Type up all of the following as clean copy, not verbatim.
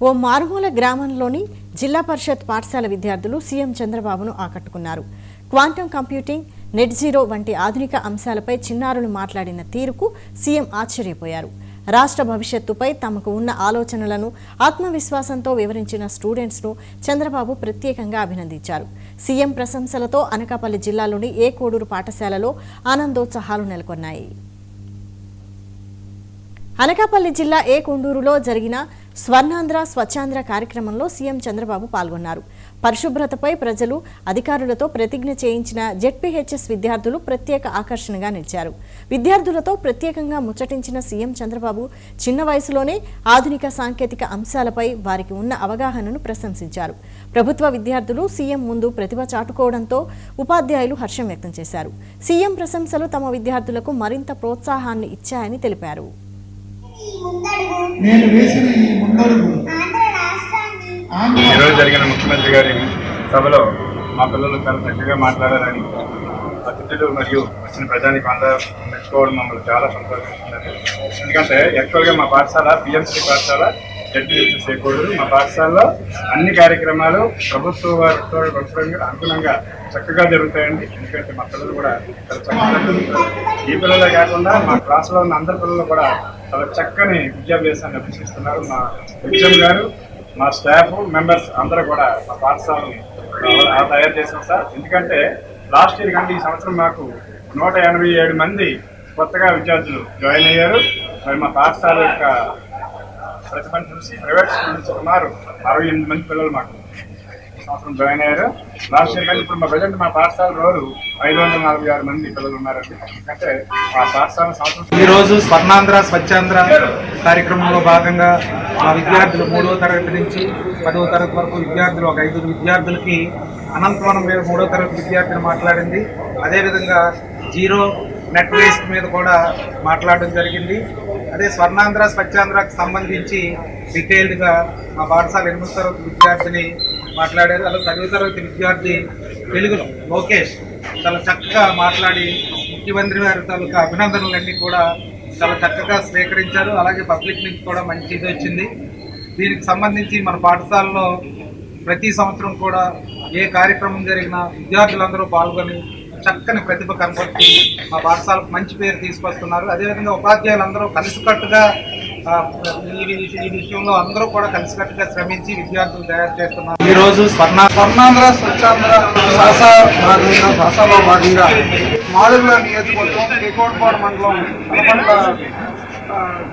ఓ మారుమూల గ్రామంలోని జిల్లా పరిషత్ పాఠశాల విద్యార్థులు సీఎం చంద్రబాబును ఆకట్టుకున్నారు. క్వాంటమ్ కంప్యూటింగ్, నెట్ జీరో వంటి ఆధునిక అంశాలపై చిన్నారులు మాట్లాడిన తీరుకు సీఎం ఆశ్చర్యపోయారు. రాష్ట్ర భవిష్యత్తుపై తమకు ఉన్న ఆలోచనలను ఆత్మవిశ్వాసంతో వివరించిన స్టూడెంట్స్ను చంద్రబాబు ప్రత్యేకంగా అభినందించారు. సీఎం ప్రశంసలతో అనకాపల్లి జిల్లాలోని ఏ కోడూరు పాఠశాలలో ఆనందోత్సాహాలు నెలకొన్నాయి. అనకాపల్లి జిల్లా ఏ కొండూరులో జరిగిన స్వర్ణాంధ్ర స్వచ్ఛాంధ్ర కార్యక్రమంలో సీఎం చంద్రబాబు పాల్గొన్నారు. పరిశుభ్రతపై ప్రజలు అధికారులతో ప్రతిజ్ఞ చేయించిన జెడ్పీహెచ్ఎస్ విద్యార్థులు ప్రత్యేక ఆకర్షణగా నిలిచారు. విద్యార్థులతో ప్రత్యేకంగా ముచ్చటించిన సీఎం చంద్రబాబు చిన్న వయసులోనే ఆధునిక సాంకేతిక అంశాలపై వారికి ఉన్న అవగాహనను ప్రశంసించారు. ప్రభుత్వ విద్యార్థులు సీఎం ముందు ప్రతిభ చాటుకోవడంతో ఉపాధ్యాయులు హర్షం వ్యక్తం చేశారు. సీఎం ప్రశంసలు తమ విద్యార్థులకు మరింత ప్రోత్సాహాన్ని ఇచ్చాయని తెలిపారు. ఈరోజు జరిగిన ముఖ్యమంత్రి గారి సభలో మా పిల్లలు చాలా చక్కగా మాట్లాడారని అతిథులు మరియు వచ్చిన ప్రజానికి అందరూ మెచ్చుకోవడం మమ్మల్ని చాలా సంతోషిస్తున్నారు. ఎందుకంటే యాక్చువల్గా మా పాఠశాల పిఎంసీ పాఠశాల జెడ్పీహెచ్ఎస్ కోడూరు. మా పాఠశాలలో అన్ని కార్యక్రమాలు ప్రభుత్వ వారితో అనుగుణంగా చక్కగా జరుగుతాయండి. ఎందుకంటే మా పిల్లలు కూడా చాలా చక్కగా ఈ పిల్లలే కాకుండా మా క్లాసులో ఉన్న అందరి పిల్లలు కూడా చాలా చక్కని విద్యాభ్యాసాన్ని అభ్యసిస్తున్నారు. మా హెచ్ఎం గారు, మా స్టాఫ్ మెంబర్స్ అందరూ కూడా మా పాఠశాలని తయారు చేసాం సార్. ఎందుకంటే లాస్ట్ ఇయర్ కంటే ఈ సంవత్సరం మాకు 187 మంది కొత్తగా విద్యార్థులు జాయిన్ అయ్యారు. మరి మా పాఠశాల యొక్క ప్రతిభను చూసి ప్రైవేట్ స్కూల్ నుంచి సుమారు 68 మంది పిల్లలు మాకు సంవత్సరం జాయిన్ అయ్యారు. లాస్ట్ ఇయర్ కానీ ఇప్పుడు మా ప్రజెంట్ మా పాఠశాల రోజు 546 మంది పిల్లలు ఉన్నారండి. ఎందుకంటే మా పాఠశాల సంవత్సరం ఈరోజు స్వర్ణాంధ్ర స్వచ్ఛాంధ్ర కార్యక్రమంలో భాగంగా మా విద్యార్థులు 3వ తరగతి నుంచి 10వ తరగతి వరకు విద్యార్థులు ఒక 5 విద్యార్థులకి అనంతవనం మీద 3వ తరగతి విద్యార్థులు మాట్లాడింది. అదేవిధంగా జీరో నెట్ వేస్ట్ మీద కూడా మాట్లాడడం జరిగింది. అదే స్వర్ణాంధ్ర స్వచ్ఛాంధ్రకు సంబంధించి డీటెయిల్డ్గా మా పాఠశాల 8వ తరగతి విద్యార్థిని మాట్లాడారు. అలా 10వ తరగతి విద్యార్థి తెలుగులో లోకేష్ చాలా చక్కగా మాట్లాడి ముఖ్యమంత్రి గారి తాలూకా అభినందనలన్నీ కూడా చాలా చక్కగా స్వీకరించారు. అలాగే పబ్లిక్ నుంచి కూడా మంచి ఇది వచ్చింది. దీనికి సంబంధించి మన పాఠశాలలో ప్రతి సంవత్సరం కూడా ఏ కార్యక్రమం జరిగినా విద్యార్థులందరూ పాల్గొని చక్కని ప్రతిభ కనబట్టి మా పాఠశాలకు మంచి పేరు తీసుకొస్తున్నారు. అదేవిధంగా ఉపాధ్యాయులందరూ కలిసికట్టుగా ఈ విషయంలో అందరూ కూడా కలిసికట్టుగా శ్రమించి విద్యార్థులు తయారు చేస్తున్నారు. ఈరోజు స్వర్ణాంధ్ర స్వచ్ఛాంధ్ర భాషలో భాగంగా మాడుగుల నియోజకవర్గం కేకోటపాడు మండలం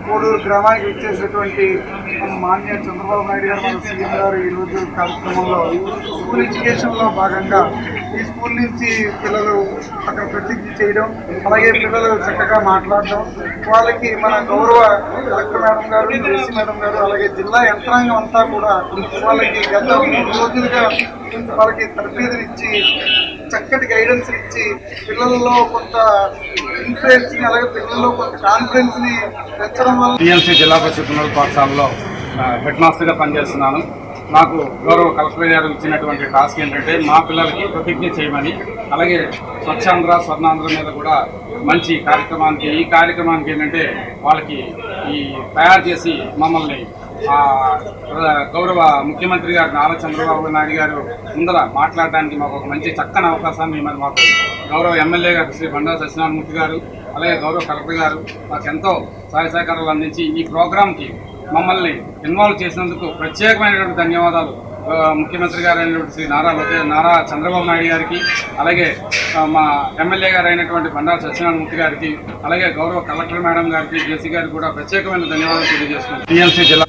కోడూరు గ్రామానికి వచ్చేసినటువంటి మాన్య చంద్రబాబు నాయుడు గారు మన సీఎం గారు ఈరోజు కార్యక్రమంలో స్కూల్ ఎడ్యుకేషన్లో భాగంగా ఈ స్కూల్ నుంచి పిల్లలు అక్కడ ప్రతిజ్ఞ చేయడం, అలాగే పిల్లలు చక్కగా మాట్లాడడం, వాళ్ళకి మన గౌరవ కలెక్టర్ మేడం గారు, ఎస్సీ మేడం గారు, అలాగే జిల్లా యంత్రాంగం అంతా కూడా వాళ్ళకి గత 3 రోజులుగా వాళ్ళకి తరబేదునిచ్చి చక్కటి గైడెన్స్ ఇచ్చి పిల్లల్లో కొంత ఇన్ఫ్లుయెన్స్ని అలాగే పిల్లల్లో కొంత కాన్ఫిడెన్స్ని పెంచడం వల్ల టీఎంసీ జిల్లా పరిషత్ ఉన్నత పాఠశాలలో హెడ్ మాస్టర్గా పనిచేస్తున్నాను. నాకు గౌరవ కలెక్టర్ గారు ఇచ్చినటువంటి టాస్క్ ఏంటంటే మా పిల్లలకి ప్రతిజ్ఞ చేయమని, అలాగే స్వచ్ఛాంధ్ర స్వర్ణాంధ్ర మీద కూడా మంచి ఈ కార్యక్రమానికి ఏంటంటే వాళ్ళకి ఈ తయారు చేసి మమ్మల్ని గౌరవ ముఖ్యమంత్రి గారు నారా చంద్రబాబు నాయుడు గారు ముందర మాట్లాడడానికి మాకు ఒక మంచి చక్కని అవకాశాన్ని మరి మాకు గౌరవ ఎమ్మెల్యే గారు శ్రీ బండారు సత్యనారాయణమూర్తి గారు, అలాగే గౌరవ కలెక్టర్ గారు మాకు ఎంతో సహాయ సహకారాలు అందించి ఈ ప్రోగ్రాంకి మమ్మల్ని ఇన్వాల్వ్ చేసినందుకు ప్రత్యేకమైనటువంటి ధన్యవాదాలు ముఖ్యమంత్రి గారు అయినటువంటి శ్రీ నారా చంద్రబాబు నాయుడు గారికి, అలాగే మా ఎమ్మెల్యే గారు అయినటువంటి బండారు సత్యనారాయణమూర్తి గారికి, అలాగే గౌరవ కలెక్టర్ మేడం గారికి, జేసీ గారికి కూడా ప్రత్యేకమైన ధన్యవాదాలు తెలియజేస్తున్నాను. టీఎంసీ జిల్లా